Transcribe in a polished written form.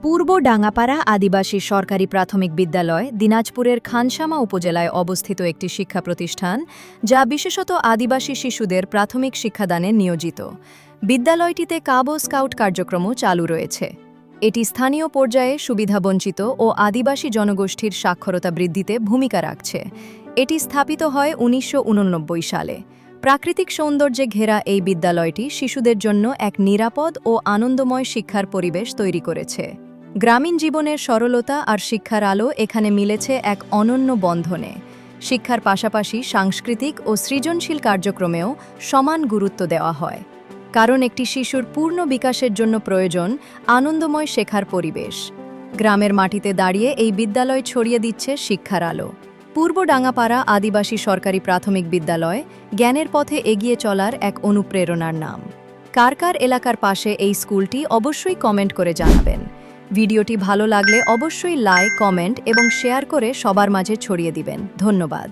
পূর্ব ডাঙ্গাপাড়া আদিবাসী সরকারি প্রাথমিক বিদ্যালয় দিনাজপুরের খানসামা উপজেলায় অবস্থিত একটি শিক্ষা প্রতিষ্ঠান যা বিশেষত আদিবাসী শিশুদের প্রাথমিক শিক্ষাদানে নিয়োজিত। বিদ্যালয়টিতে কাবো স্কাউট কার্যক্রমও চালু রয়েছে। এটি স্থানীয় পর্যায়ে সুবিধাবঞ্চিত ও আদিবাসী জনগোষ্ঠীর সাক্ষরতা বৃদ্ধিতে ভূমিকা রাখছে। এটি স্থাপিত হয় ১৯৮৯ সালে। প্রাকৃতিক সৌন্দর্যে ঘেরা এই বিদ্যালয়টি শিশুদের জন্য এক নিরাপদ ও আনন্দময় শিক্ষার পরিবেশ তৈরি করেছে। গ্রামীণ জীবনের সরলতা আর শিক্ষার আলো এখানে মিলেছে এক অনন্য বন্ধনে। শিক্ষার পাশাপাশি সাংস্কৃতিক ও সৃজনশীল কার্যক্রমেও সমান গুরুত্ব দেওয়া হয়, কারণ একটি শিশুর পূর্ণ বিকাশের জন্য প্রয়োজন আনন্দময় শেখার পরিবেশ। গ্রামের মাটিতে দাঁড়িয়ে এই বিদ্যালয় ছড়িয়ে দিচ্ছে শিক্ষার আলো। পূর্ব ডাঙ্গাপাড়া আদিবাসী সরকারি প্রাথমিক বিদ্যালয় জ্ঞানের পথে এগিয়ে চলার এক অনুপ্রেরণার নাম। কার কার এলাকার পাশে এই স্কুলটি অবশ্যই কমেন্ট করে জানাবেন। ভিডিওটি ভালো লাগলে অবশ্যই লাইক, কমেন্ট এবং শেয়ার করে সবার মাঝে ছড়িয়ে দিবেন। ধন্যবাদ।